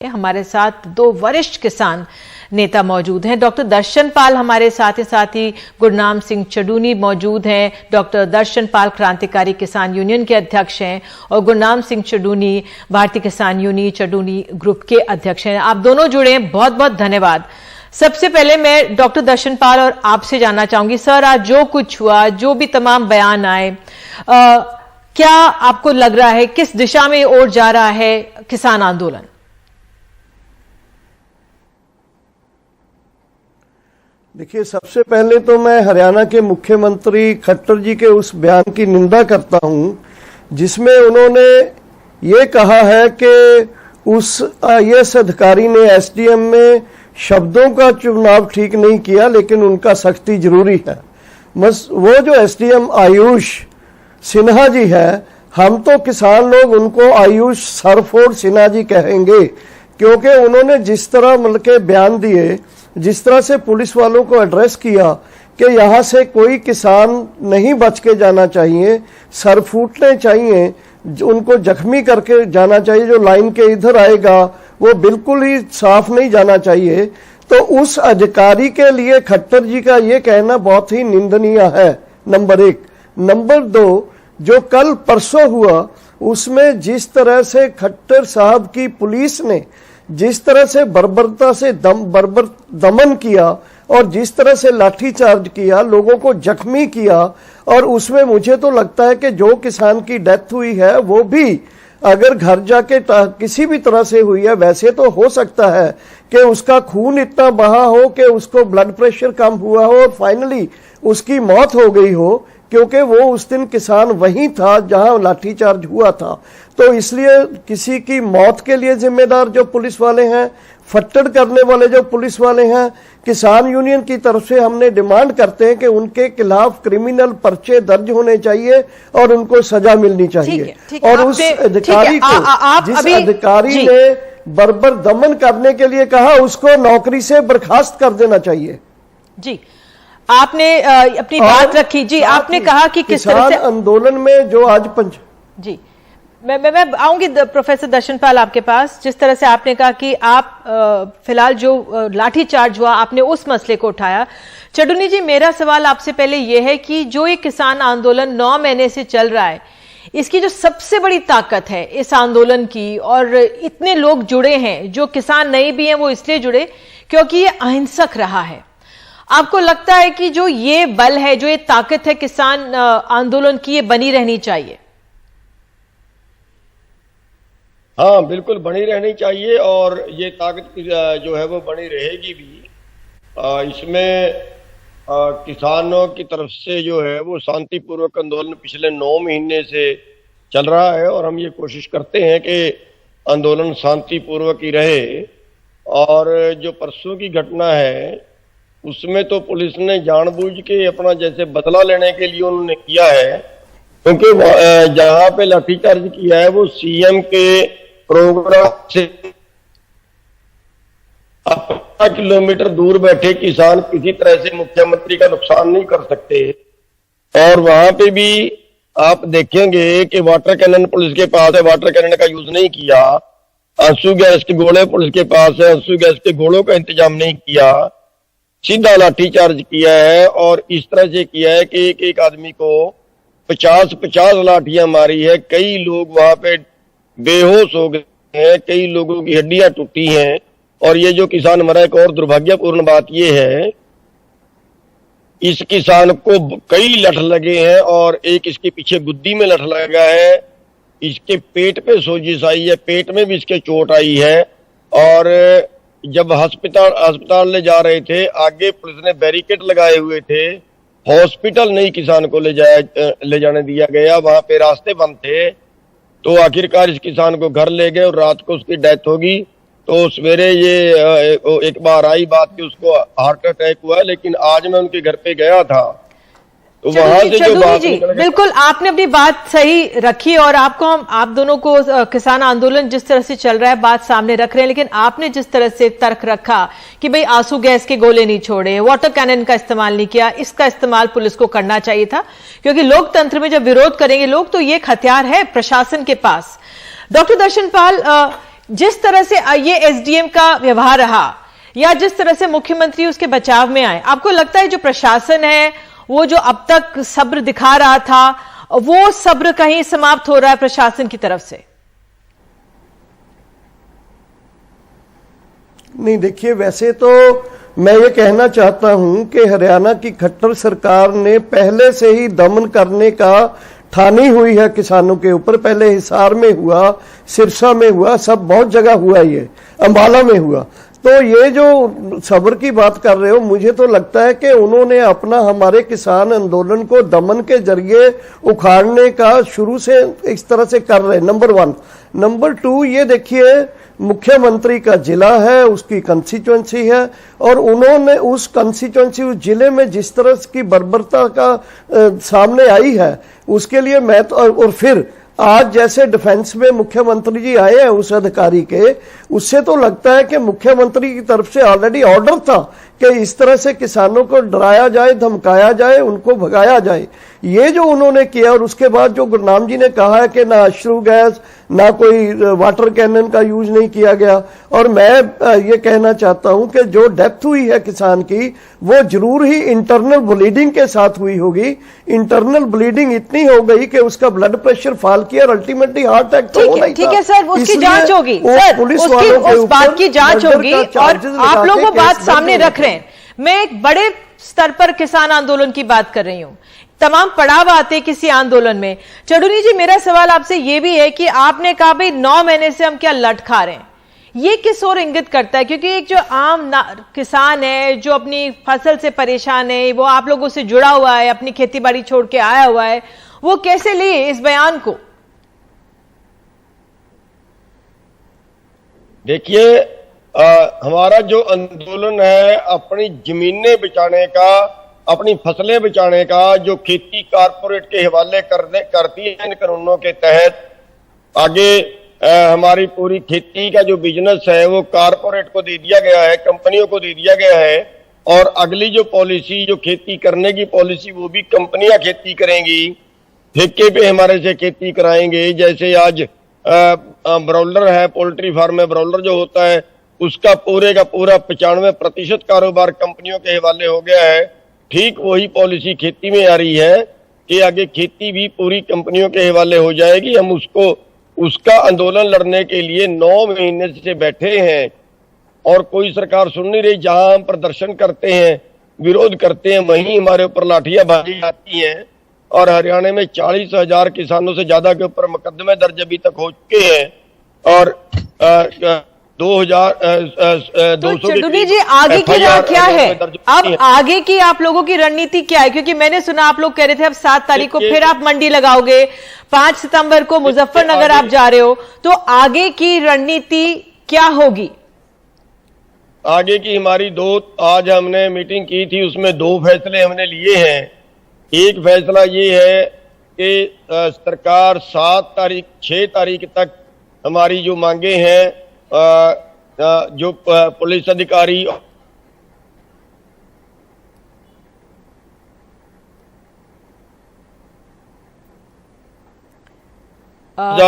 हमारे साथ दो वरिष्ठ किसान नेता मौजूद हैं। डॉक्टर दर्शन पाल हमारे साथ ही गुरनाम सिंह चडूनी मौजूद हैं। डॉक्टर दर्शन पाल क्रांतिकारी किसान यूनियन के अध्यक्ष हैं और गुरनाम सिंह चडूनी भारतीय किसान यूनियन चडूनी ग्रुप के अध्यक्ष हैं। आप दोनों जुड़े हैं, बहुत बहुत धन्यवाद। सबसे पहले मैं डॉक्टर दर्शन पाल और आपसे जानना चाहूंगी, सर आज जो कुछ हुआ, जो भी तमाम बयान आए, क्या आपको लग रहा है किस दिशा में और जा रहा है किसान आंदोलन? देखिए, सबसे पहले तो मैं हरियाणा के मुख्यमंत्री खट्टर जी के उस बयान की निंदा करता हूं जिसमें उन्होंने ये कहा है कि उस आईएएस अधिकारी ने एसडीएम में शब्दों का चुनाव ठीक नहीं किया, लेकिन उनका सख्ती जरूरी है। बस वो जो एसडीएम आयुष सिन्हा जी है, हम तो किसान लोग उनको आयुष सरफोड़ सिन्हा जी कहेंगे, क्योंकि उन्होंने जिस तरह मतलब के बयान दिए, जिस तरह से पुलिस वालों को एड्रेस किया कि यहाँ से कोई किसान नहीं बच के जाना चाहिए, सर फूटने चाहिए, उनको जख्मी करके जाना चाहिए, जो लाइन के इधर आएगा वो बिल्कुल ही साफ नहीं जाना चाहिए। तो उस अधिकारी के लिए खट्टर जी का ये कहना बहुत ही निंदनीय है, नंबर एक। नंबर दो, जो कल परसों हुआ उसमें जिस तरह से खट्टर साहब की पुलिस ने जिस तरह से बर्बरता से दमन किया और जिस तरह से लाठीचार्ज किया, लोगों को जख्मी किया, और उसमें मुझे तो लगता है कि जो किसान की डेथ हुई है वो भी अगर घर जाके किसी भी तरह से हुई है, वैसे तो हो सकता है कि उसका खून इतना बहा हो कि उसको ब्लड प्रेशर कम हुआ हो और फाइनली उसकी मौत हो गई हो, क्योंकि वो उस दिन किसान वहीं था जहां लाठीचार्ज हुआ था। तो इसलिए किसी की मौत के लिए जिम्मेदार जो पुलिस वाले हैं, फट्टड़ करने वाले जो पुलिस वाले हैं, किसान यूनियन की तरफ से हमने डिमांड करते हैं कि उनके खिलाफ क्रिमिनल पर्चे दर्ज होने चाहिए और उनको सजा मिलनी चाहिए। और उस अधिकारी को, जिस अधिकारी ने बर्बर दमन करने के लिए कहा, उसको नौकरी से बर्खास्त कर देना चाहिए। जी, आपने अपनी बात रखी। जी, आपने कहा कि किस तरह से आंदोलन में जो आज जी मैं आऊंगी प्रोफेसर दर्शन पाल आपके पास। जिस तरह से आपने कहा कि आप फिलहाल जो लाठीचार्ज हुआ आपने उस मसले को उठाया। चडूनी जी, मेरा सवाल आपसे पहले यह है कि जो ये किसान आंदोलन 9 महीने से चल रहा है, इसकी जो सबसे बड़ी ताकत है इस आंदोलन की, और इतने लोग जुड़े हैं, जो किसान नहीं भी हैं वो इसलिए जुड़े क्योंकि ये अहिंसक रहा है। आपको लगता है कि जो ये बल है, जो ये ताकत है किसान आंदोलन की, ये बनी रहनी चाहिए? हाँ, बिल्कुल बनी रहनी चाहिए और ये ताकत जो है वो बनी रहेगी भी। इसमें किसानों की तरफ से जो है वो शांतिपूर्वक आंदोलन पिछले 9 महीने से चल रहा है और हम ये कोशिश करते हैं कि आंदोलन शांतिपूर्वक ही रहे। और जो परसों की घटना है उसमें तो पुलिस ने जानबूझ के अपना जैसे बदला लेने के लिए उन्होंने किया है, क्योंकि जहां पे लाठीचार्ज किया है वो सीएम के प्रोग्राम से 15 किलोमीटर दूर बैठे किसान किसी तरह से मुख्यमंत्री का नुकसान नहीं कर सकते। और वहां पे भी आप देखेंगे कि वाटर कैनन पुलिस के पास है, वाटर कैनन का यूज नहीं किया। आंसू गैस के गोले पुलिस के पास है, आंसू गैस के गोलों का इंतजाम नहीं किया, सीधा लाठीचार्ज किया है। और इस तरह से किया है कि एक एक आदमी को 50-50 लाठियां मारी है। कई लोग वहां पे बेहोश हो गए हैं, कई लोगों की हड्डियां टूटी हैं। और ये जो किसान मरा, एक और दुर्भाग्यपूर्ण बात ये है, इस किसान को कई लठ लगे हैं और एक इसके पीछे गुद्दी में लठ लगा है, इसके पेट पे सोजिश आई है, पेट में भी इसके चोट आई है। और जब अस्पताल ले जा रहे थे, आगे पुलिस ने बैरिकेड लगाए हुए थे, हॉस्पिटल नहीं किसान को ले जाने दिया गया, वहां पे रास्ते बंद थे। तो आखिरकार इस किसान को घर ले गए और रात को उसकी डेथ होगी। तो सवेरे ये एक बार आई बात कि उसको हार्ट अटैक हुआ है, लेकिन आज मैं उनके घर पे गया था तो वहां से जो बात बिल्कुल आपने अपनी बात सही रखी और आप दोनों को किसान आंदोलन जिस तरह से चल रहा है बात सामने रख रहे हैं, लेकिन आपने जिस तरह से तर्क रखा कि भाई आंसू गैस के गोले नहीं छोड़े, वाटर कैनन का इस्तेमाल नहीं किया, इसका इस्तेमाल पुलिस को करना चाहिए था, क्योंकि लोकतंत्र में जब विरोध करेंगे लोग तो ये एक हथियार है प्रशासन के पास। डॉक्टर दर्शन पाल, जिस तरह से ये एसडीएम का व्यवहार रहा या जिस तरह से मुख्यमंत्री उसके बचाव में आए, आपको लगता है जो प्रशासन है वो जो अब तक सब्र दिखा रहा था वो सब्र कहीं समाप्त हो रहा है प्रशासन की तरफ से? नहीं, देखिए, वैसे तो मैं ये कहना चाहता हूं कि हरियाणा की खट्टर सरकार ने पहले से ही दमन करने का ठानी हुई है किसानों के ऊपर। पहले हिसार में हुआ, सिरसा में हुआ, सब बहुत जगह हुआ, ये अंबाला में हुआ। तो ये जो सब्र की बात कर रहे हो, मुझे तो लगता है कि उन्होंने अपना हमारे किसान आंदोलन को दमन के जरिए उखाड़ने का शुरू से इस तरह से कर रहे हैं, नंबर 1। नंबर 2, ये देखिए, मुख्यमंत्री का जिला है, उसकी कंस्टिट्यूएंसी है, और उन्होंने उस कंस्टिट्यूएंसी, उस जिले में जिस तरह की बर्बरता का सामने आई है, उसके लिए मैं तो, और फिर आज जैसे डिफेंस में मुख्यमंत्री जी आए हैं उस अधिकारी के, उससे तो लगता है कि मुख्यमंत्री की तरफ से ऑलरेडी ऑर्डर था कि इस तरह से किसानों को डराया जाए, धमकाया जाए, उनको भगाया जाए। ये जो उन्होंने किया, और उसके बाद जो गुरनाम जी ने कहा है कि ना अश्रु गैस, ना कोई वाटर कैनन का यूज नहीं किया गया, और मैं ये कहना चाहता हूं कि जो डेथ हुई है किसान की, वो जरूर ही इंटरनल ब्लीडिंग के साथ हुई होगी। इंटरनल ब्लीडिंग इतनी हो गई कि उसका ब्लड प्रेशर फॉल किया और अल्टीमेटली हार्ट अटैक तो होना ही था। ठीक है सर, उसकी जांच होगी सर, उस बात की जांच होगी, और आप लोग वो बात सामने रख रहे हैं। मैं एक बड़े स्तर पर किसान आंदोलन की बात कर रही हूं, तमाम पड़ाव आते किसी आंदोलन में। चडुनी जी, मेरा सवाल आपसे यह भी है कि आपने कहा भाई 9 महीने से हम क्या लट खा रहे हैं, ये किस ओर इंगित करता है? क्योंकि एक जो आम किसान है जो अपनी फसल से परेशान है, वो आप लोगों से जुड़ा हुआ है, अपनी खेती बाड़ी छोड़ के आया हुआ है, वो कैसे ले इस बयान को? देखिए, हमारा जो आंदोलन है अपनी जमीनें बचाने का, अपनी फसलें बचाने का, जो खेती कारपोरेट के हवाले करती है इन कानूनों के तहत, आगे हमारी पूरी खेती का जो बिजनेस है वो कारपोरेट को दे दिया गया है, कंपनियों को दे दिया गया है, और अगली जो पॉलिसी, जो खेती करने की पॉलिसी, वो भी कंपनियां खेती करेंगी, ठेके पे हमारे से खेती कराएंगे। जैसे आज ब्रॉयलर है, पोल्ट्री फार्म में ब्रॉयलर जो होता है, उसका पूरे का पूरा 95% कारोबार कंपनियों के हवाले हो गया है। ठीक वही पॉलिसी खेती में आ रही है कि आगे खेती भी पूरी कंपनियों के हवाले हो जाएगी। हम उसका आंदोलन लड़ने के लिए 9 महीने से बैठे हैं और कोई सरकार सुन नहीं रही। जहां हम प्रदर्शन करते हैं, विरोध करते हैं, वहीं हमारे ऊपर लाठियां भाजी जाती हैं, और हरियाणा में 40,000 किसानों से ज्यादा के ऊपर मुकदमे दर्ज अभी तक हो चुके हैं, और 2,200 चडुनी जी, आगे की राह क्या है? अब आगे की आप लोगों की रणनीति क्या है? क्योंकि मैंने सुना आप लोग कह रहे थे अब 7 तारीख को फिर आप मंडी लगाओगे, 5 सितंबर को मुजफ्फरनगर आप जा रहे हो, तो आगे की रणनीति क्या होगी? आगे की हमारी आज हमने मीटिंग की थी, उसमें 2 फैसले हमने लिए हैं। एक फैसला ये है कि सरकार 6 तारीख तक हमारी जो मांगे हैं, जो पुलिस अधिकारी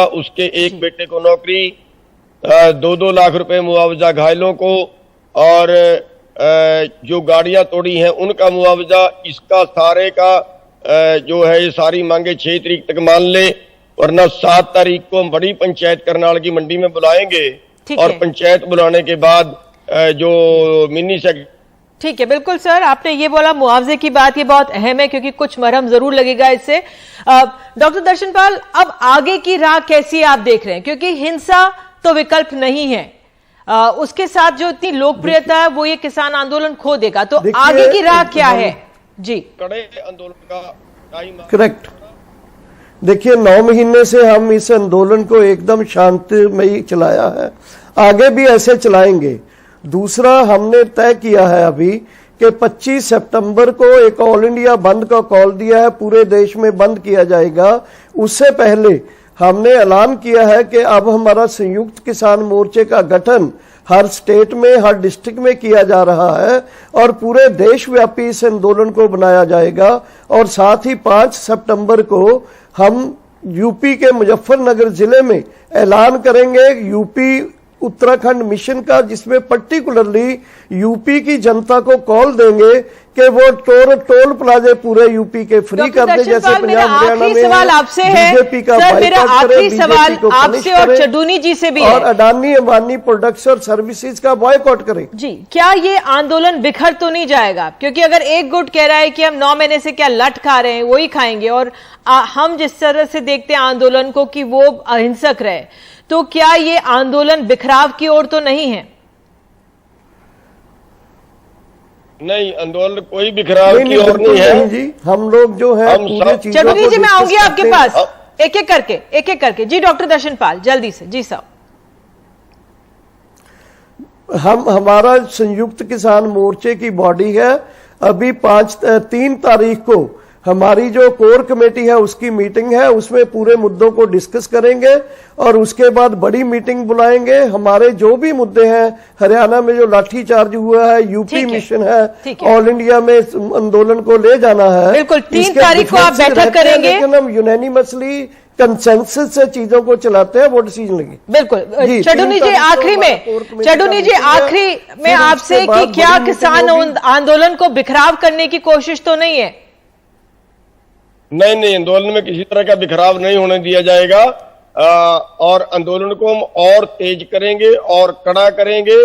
उसके एक बेटे को नौकरी, 2-2 लाख रुपए मुआवजा घायलों को, और जो गाड़ियां तोड़ी हैं उनका मुआवजा, इसका सारे का जो है ये सारी मांगे 6 तारीख तक मान ले, वरना 7 तारीख को हम बड़ी पंचायत करनाल की मंडी में बुलाएंगे, और पंचायत बुलाने के बाद जो मिनी सेक्रेटरी। ठीक है, बिल्कुल सर, आपने ये बोला मुआवजे की बात, ये बहुत अहम है क्योंकि कुछ मरहम जरूर लगेगा इससे। डॉक्टर दर्शनपाल, अब आगे की राह कैसी आप देख रहे हैं? क्योंकि हिंसा तो विकल्प नहीं है, उसके साथ जो इतनी लोकप्रियता है वो ये किसान आंदोलन खो देगा, तो आगे की राह क्या है? जी, कड़े आंदोलन का टाइम। करेक्ट। देखिए, 9 महीने से हम इस आंदोलन को एकदम शांतिमयी चलाया है, आगे भी ऐसे चलाएंगे। दूसरा, हमने तय किया है अभी कि 25 सितंबर को एक ऑल इंडिया बंद का कॉल दिया है, पूरे देश में बंद किया जाएगा। उससे पहले हमने ऐलान किया है कि अब हमारा संयुक्त किसान मोर्चे का गठन हर स्टेट में, हर डिस्ट्रिक्ट में किया जा रहा है, और पूरे देशव्यापी इस आंदोलन को बनाया जाएगा। और साथ ही 5 सितंबर को हम यूपी के मुजफ्फरनगर जिले में ऐलान करेंगे, यूपी उत्तराखंड मिशन का, जिसमें पर्टिकुलरली यूपी की जनता को कॉल देंगे कि वो टोल प्लाजे पूरे यूपी के फ्री कर दे, जैसे पंजाब हरियाणा में सवाल आपसे है बीजेपी का सर, मेरा आखिरी सवाल को आपसे और चडूनी जी से भी और है। अडानी अंबानी प्रोडक्ट्स और सर्विसेज का बॉयकॉट करें। जी, क्या ये आंदोलन बिखर तो नहीं जाएगा? क्योंकि अगर एक गुट कह रहा है कि हम 9 महीने से क्या लट खा रहे हैं वही खाएंगे, और हम जिस तरह से देखते हैं आंदोलन को कि वो अहिंसक रहे, तो क्या ये आंदोलन बिखराव की ओर तो नहीं है? नहीं, आंदोलन कोई बिखराव की ओर नहीं है जी। हम लोग जो है चडूनी जी, मैं आऊंगी आपके पास एक एक करके। जी डॉक्टर दर्शनपाल, जल्दी से। जी साहब। हमारा संयुक्त किसान मोर्चे की बॉडी है। अभी 3 तारीख को हमारी जो कोर कमेटी है उसकी मीटिंग है, उसमें पूरे मुद्दों को डिस्कस करेंगे और उसके बाद बड़ी मीटिंग बुलाएंगे। हमारे जो भी मुद्दे हैं, हरियाणा में जो लाठीचार्ज हुआ है, यूपी मिशन है, ऑल इंडिया में आंदोलन को ले जाना है। बिल्कुल 3 तारीख को आप बैठक करेंगे, लेकिन हम यूनानिमसली कंसेंसस से चीजों को चलाते हैं, वो डिसीजन लेंगे। बिल्कुल। चडूनी जी आखिरी में आपसे कि क्या किसान आंदोलन को बिखराव करने की कोशिश तो नहीं है? नहीं, आंदोलन में किसी तरह का बिखराव नहीं होने दिया जाएगा और आंदोलन को हम और तेज करेंगे और कड़ा करेंगे।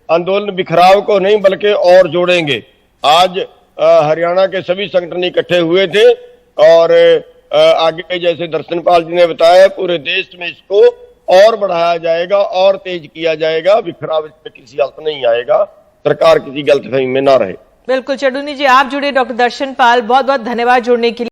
आंदोलन बिखराव को नहीं बल्कि और जोड़ेंगे। आज हरियाणा के सभी संगठन इकट्ठे हुए थे और आगे जैसे दर्शनपाल जी ने बताया पूरे देश में इसको और बढ़ाया जाएगा और तेज किया जाएगा। बिखराव इसमें किसी हालत नहीं आएगा, सरकार किसी गलतफहमी में ना रहे। बिल्कुल चडूनी जी, आप जुड़े। डॉक्टर दर्शनपाल, बहुत बहुत धन्यवाद जुड़ने के लिए।